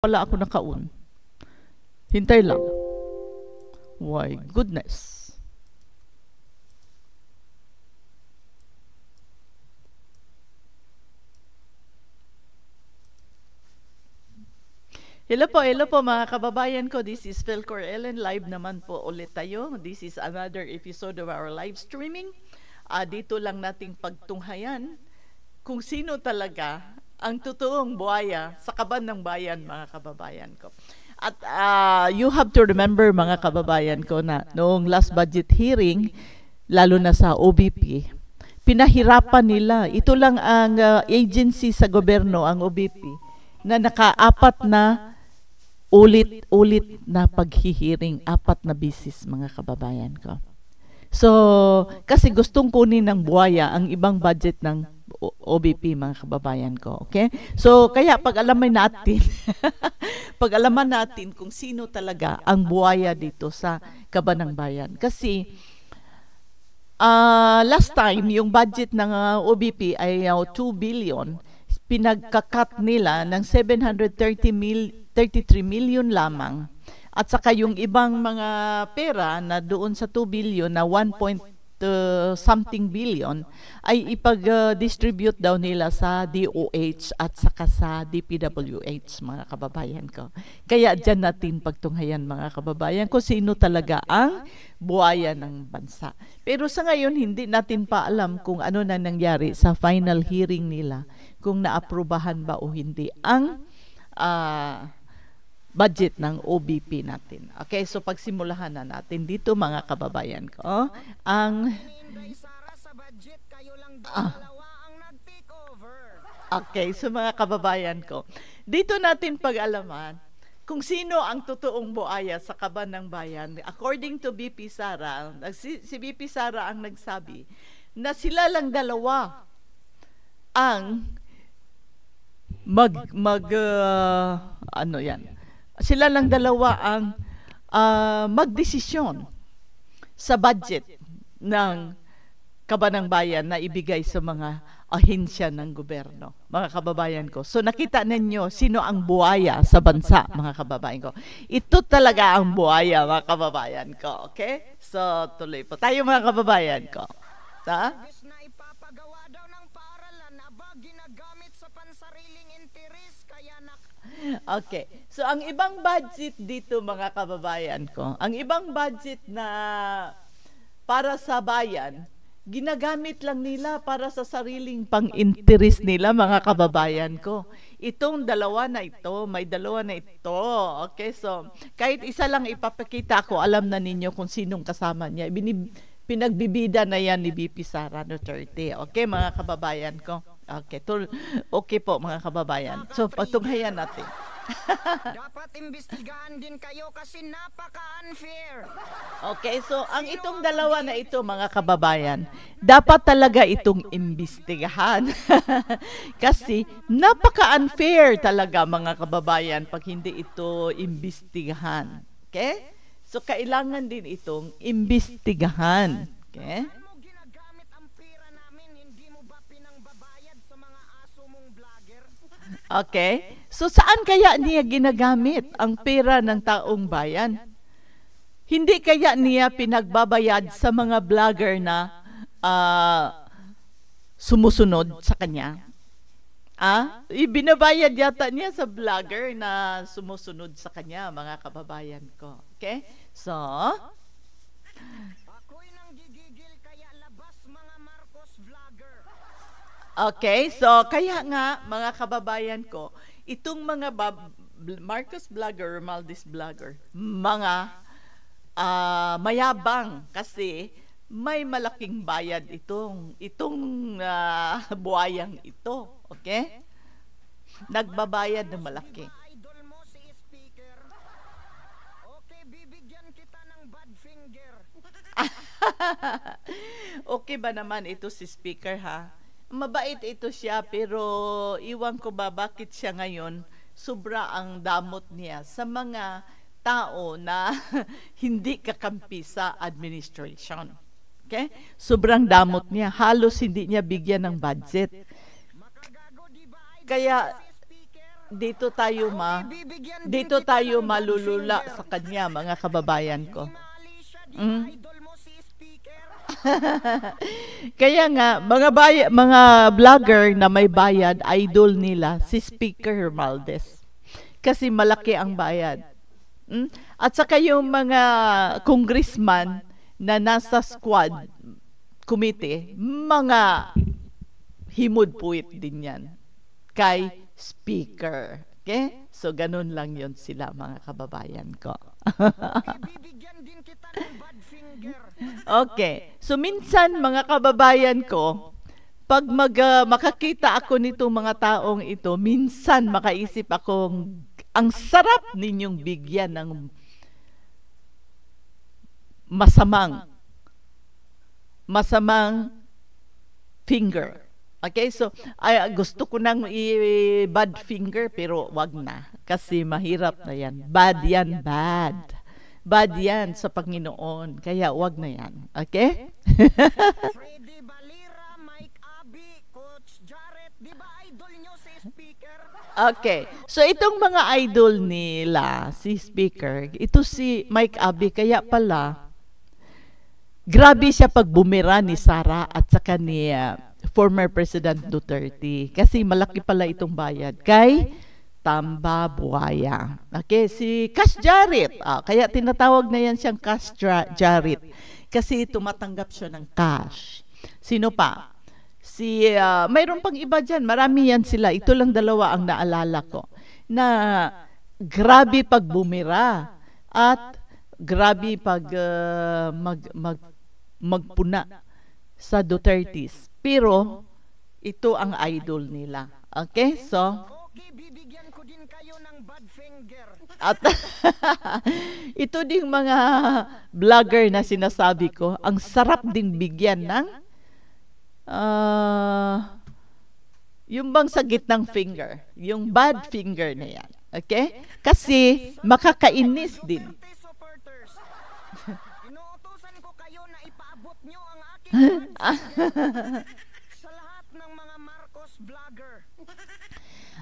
Wala ako nakaon. Hintay lang. Why, goodness. Hello po mga kababayan ko. This is Philcor Ellen. Live naman po ulit tayo. This is another episode of our live streaming. Dito lang nating pagtunghayan kung sino talaga ang totoong buhaya sa kaban ng bayan, mga kababayan ko. At you have to remember, mga kababayan ko, na noong last budget hearing, lalo na sa OBP, pinahirapan nila. Ito lang ang agency sa gobyerno, ang OBP, na nakaapat na ulit-ulit na paghihiring, 4 na bisis, mga kababayan ko. So, kasi gustong kunin ng buhaya ang ibang budget ng OBP, mga kababayan ko. Okay? So, kaya pag-alaman natin, pag-alaman natin kung sino talaga ang buhaya dito sa kaban ng bayan. Kasi, last time, yung budget ng OBP ay 2 billion, pinagkakat nila ng 733 million lamang. At saka yung ibang mga pera na doon sa 2 billion na 1 something billion ay ipag-distribute daw nila sa DOH at saka sa DPWH, mga kababayan ko. Kaya dyan natin pagtunghayan, mga kababayan, kung sino talaga ang buhaya ng bansa. Pero sa ngayon, hindi natin pa alam kung ano na nangyari sa final hearing nila, kung naaprubahan ba o hindi ang budget ng OBP natin. Okay, so pagsimulahan na natin dito, mga kababayan ko, ang okay, so mga kababayan ko, dito natin pag-alaman kung sino ang totoong buhaya sa kaban ng bayan. According to BP Sara, si BP Sara ang nagsabi na sila lang dalawa ang sila lang dalawa ang magdesisyon sa budget ng kaban ng bayan na ibigay sa mga ahensya ng gobyerno, mga kababayan ko. So nakita ninyo sino ang buhaya sa bansa, mga kababayan ko. Ito talaga ang buhaya, mga kababayan ko. Okay? So tuloy po tayo, mga kababayan ko. Okay. So, ang ibang budget dito, mga kababayan ko, ang ibang budget na para sa bayan, ginagamit lang nila para sa sariling pang-interest nila, mga kababayan ko. Itong dalawa na ito, may dalawa na ito. Okay, so, kahit isa lang ipapakita ko, alam na ninyo kung sinong kasama niya. Pinagbibida na yan ni BP Sara Duterte. Okay, mga kababayan ko. Okay, okay po, mga kababayan. So, patunghayan natin. Dapat imbestigahan din kayo kasi napaka-unfair. Okay, so ang itong dalawa na ito, mga kababayan, dapat talaga itong imbestigahan. Kasi napaka-unfair talaga, mga kababayan, pag hindi ito imbestigahan. Okay? So kailangan din itong imbestigahan. Okay? Okay? So saan kaya niya ginagamit ang pera ng taong bayan? Hindi kaya niya pinagbabayad sa mga vlogger na sumusunod sa kanya? Ibinabayad yata niya sa vlogger na sumusunod sa kanya, mga kababayan ko. Okay? So, okay, so kaya nga, mga kababayan ko, itong mga Marcos vlogger, Romualdez vlogger, mga mayabang kasi may malaking bayad itong buhayang ito. Okay? Nagbabayad ng malaki. Okay, bibigyan kita ng bad finger. Okay ba naman ito si speaker, ha? Mabait ito siya, pero iwan ko ba bakit siya ngayon sobra ang damot niya sa mga tao na hindi kakampi sa administration. Okay? Sobrang damot niya. Halos hindi niya bigyan ng budget. Kaya dito tayo Bibigyan din dito kita tayo ng bad malulula finger. sa kanya, mga kababayan ko. Mali siya, di Mm. ba idol mo si speaker? Kaya nga mga vlogger na may bayad, idol nila si Speaker Romualdez. Kasi malaki ang bayad. At saka yung mga congressman na nasa squad committee, mga himod-puwit din yan kay Speaker. Okay? So, ganun lang yon sila, mga kababayan ko. Bibigyan din kita ng bad finger. Okay. So, minsan, mga kababayan ko, pag makakita ako nitong mga taong ito, minsan makaisip akong, ang sarap ninyong bigyan ng masamang finger. Okay, so gusto ko nang i-bad finger pero wag na kasi mahirap na yan. Bad yan, bad. Bad yan sa Panginoon. Kaya wag na yan. Okay? Freddy Balira, Mike Abi, Coach Jarrett, di ba idol nyo si speaker? Okay. So itong mga idol nila, si Speaker, ito si Mike Abi, kaya pala grabe siya pag bumira ni Sara at saka ni former President Duterte. Kasi malaki pala itong bayad kay Tamba Buaya. Okay, si Cash Jarrett. Kaya tinatawag na yan siyang Cash Jarrett. Kasi tumatanggap siya ng cash. Sino pa? Mayroon pang iba dyan. Marami yan sila. Ito lang dalawa ang naalala ko. Na grabe pag bumira. At grabe pag magpuna sa Dutertes. Pero, ito ang idol nila. Okay? So, Okay, bibigyan ko din kayo ng bad finger. at ito ding mga vlogger na sinasabi ko, ang sarap ding bigyan ng yung bang sa gitnang finger, yung bad finger na yan. Okay? Kasi makakainis din. Duterte supporters, inuutosan ko kayo na ipaabot nyo ang aking bad finger sa lahat ng mga Marcos vlogger.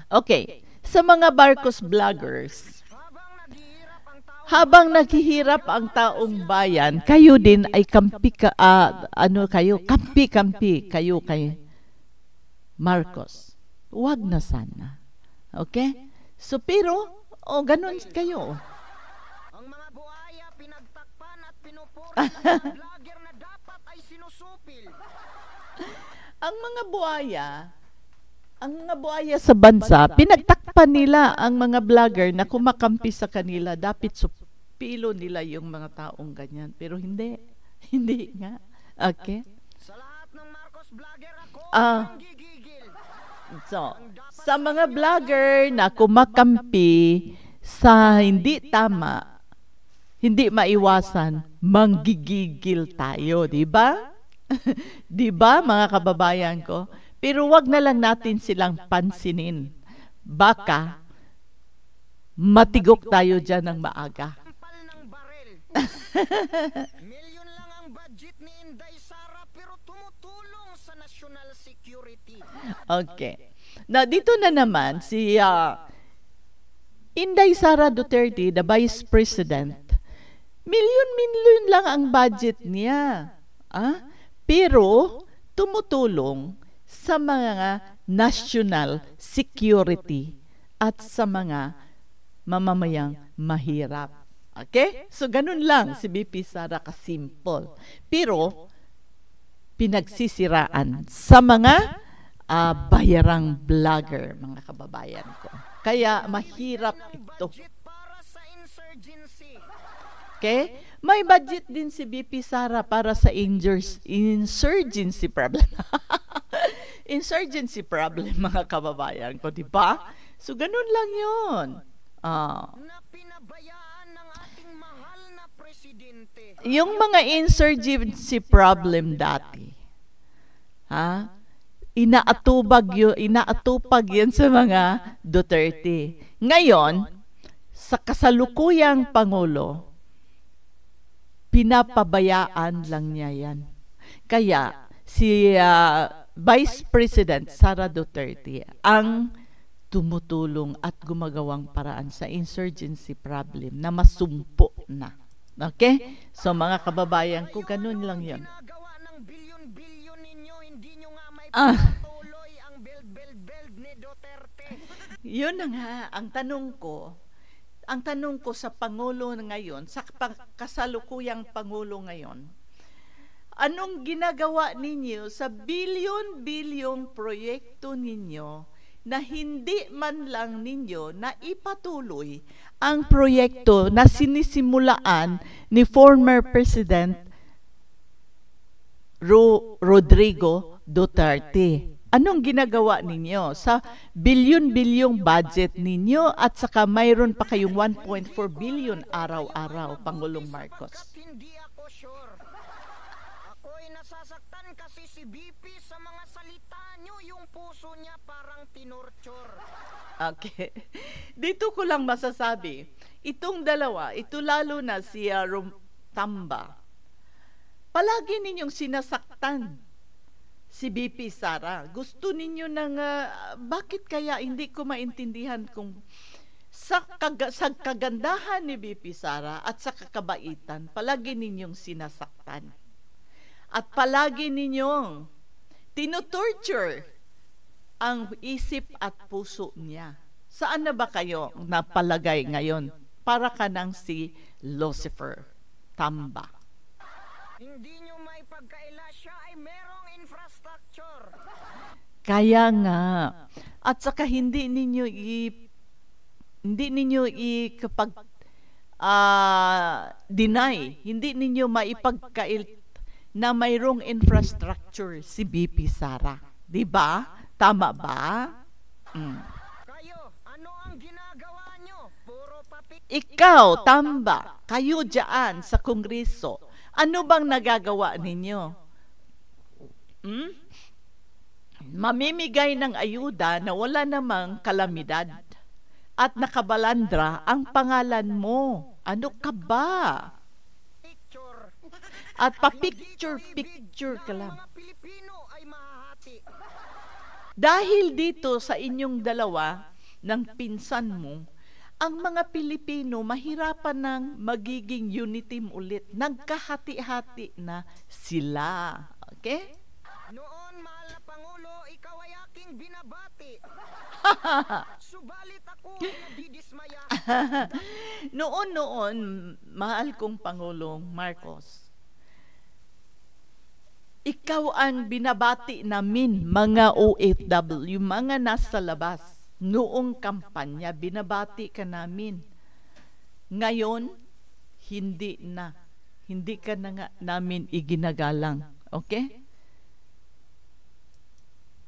Okay. Sa mga Marcos vloggers, Habang naghihirap ang tao, habang naghihirap ang taong bayan, kayo din ay kampi kayo kay Marcos. Huwag na sana. Okay? So, pero, ganun kayo. ang mga buhaya pinagtakpan at pinupuri ng mga vlogger na dapat ay sinusupil. Ang mga buhaya sa bansa, pinagtakpan nila ang mga vlogger na kumakampi sa kanila. Dapat supilo nila yung mga taong ganyan. Pero hindi. Hindi nga. Okay? Sa lahat ng Marcos vlogger ako Ah. ang gigigil. So, sa mga vlogger na kumakampi sa hindi tama, hindi maiwasan, manggigigil tayo, di ba? Di ba, mga kababayan ko? Pero wag na lang natin silang pansinin. Baka matigok tayo dyan ng maaga. Tampal ng barel. Milyon lang ang budget ni Inday Sara pero tumutulong sa national security. Okay. Na dito na naman si Inday Sara Duterte, the Vice President. Milyon-milyon lang ang budget niya. Pero tumutulong sa mga national security at sa mga mamamayang mahirap. Okay? So, ganun lang si BP Sara ka-simple. Pero, pinagsisiraan sa mga bayarang vlogger, mga kababayan ko. Kaya, mahirap Ng ito. budget para sa insurgency. Okay? May budget din si BP Sara para sa insurgency problem. Insurgency problem, mga kababayan ko, di ba? So, ganun lang yun. Na pinabayaan ng ating mahal na presidente. Yung mga insurgency problem dati, inaatupag yun sa mga Duterte. Ngayon, sa kasalukuyang Pangulo, pinapabayaan lang niya yan. Kaya, si Vice President Sara Duterte ang tumutulong at gumagawang paraan sa insurgency problem na masumpo na. Okay? So mga kababayan ko, ganun lang yun. Ginagawa ng bilyon-bilyon ninyo, hindi nyo nga may Ah. patuloy ang beld ni Duterte. Yun na nga, ang tanong ko sa Pangulo ngayon, sa kasalukuyang Pangulo ngayon, anong ginagawa ninyo sa bilyon-bilyong proyekto ninyo na hindi man lang ninyo na ipatuloy ang proyekto na sinisimulaan ni former President Rodrigo Duterte? Anong ginagawa ninyo sa bilyon-bilyong budget ninyo at saka mayroon pa kayong 1.4 billion araw-araw, Pangulong Marcos? Sapagkat hindi ako sure. Ako'y nasasaktan kasi si BP sa mga salita nyo, yung puso niya parang tinorture. Okay. Dito ko lang masasabi, itong dalawa, ito lalo na si Tamba, palagi ninyong sinasaktan si BP Sara. Gusto ninyo ng, bakit kaya hindi ko maintindihan kung sa kagandahan ni BP Sara at sa kakabaitan, palagi ninyong sinasaktan. At palagi ninyong tinutorture ang isip at puso niya. Saan na ba kayo napalagay ngayon? Para ka ng si Lucifer Tamba. Hindi nyo may pagkaila, siya ay merong infrastructure. Kaya nga. At saka hindi ninyo kapag deny, hindi ninyo maipagkail na mayroong infrastructure si BP Sara. 'Di ba? Tama ba? Kayo, ano ang ginagawa nyo? Puro papik. Ikaw, Tamba, kayo diyan sa Kongreso, ano bang nagagawa ninyo? Mamimigay ng ayuda na wala namang kalamidad at nakabalandra ang pangalan mo. Ano ka ba? Picture. At pa-picture ka lang. Mga Pilipino ay mahahati. Dahil dito sa inyong dalawa ng pinsan mo, ang mga Pilipino mahirapan ng magiging unity ulit. Nagkahati-hati na sila. Okay? Noon, mahal na Pangulo, ikaw ay aking binabati. Subalit ako ay nadidismaya. Noon, mahal kong Pangulong Marcos, ikaw ang binabati namin, mga OFW, mga nasa labas. Noong kampanya, binabati ka namin. Ngayon, hindi na. Hindi ka na nga namin iginagalang. Okay?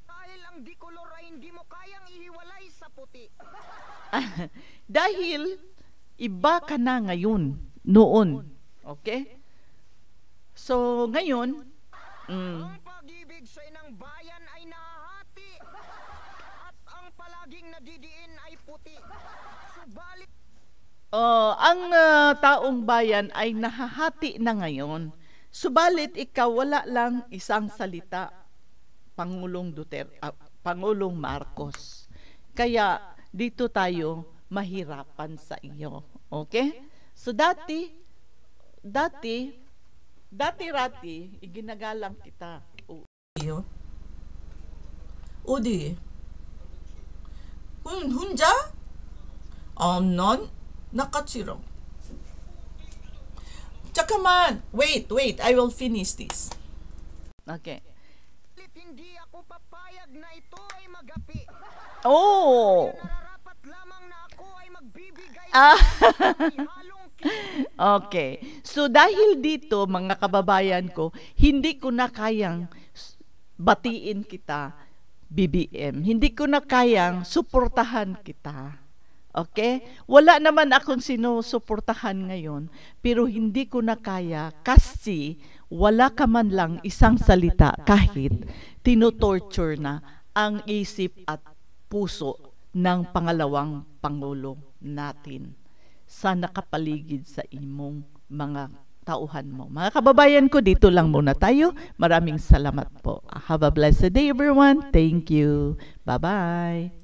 Dahil ang dikolor ay hindi mo kayang ihiwalay sa puti. Dahil iba ka na ngayon, noon. Okay? So, ngayon, Ang pag-ibig sa inang bayan ay nahahati. At ang palaging nadidiin ay puti. Subalit ang taong bayan ay nahahati na ngayon. Subalit ikaw wala lang isang salita, Pangulong Pangulong Marcos. Kaya dito tayo mahirapan sa iyo. Okay? So dati, iginagalang kita. 어디? 혼자? 난 nakachiro. 잠깐만. Wait. I will finish this. Okay. hindi ako papayag na ito ay magapi. Oh. Nararapat lamang na ako ay magbibigay Ah. ng halong Okay. So dahil dito, mga kababayan ko, hindi ko na kayang batiin kita, BBM. Hindi ko na kayang suportahan kita. Okay? Wala naman akong sinusuportahan ngayon, pero hindi ko na kaya kasi wala ka man lang isang salita kahit tinutorture na ang isip at puso ng pangalawang Pangulo natin sa nakapaligid sa imong mga tauhan mo. Mga kababayan ko, dito lang muna tayo. Maraming salamat po. Have a blessed day, everyone. Thank you. Bye-bye.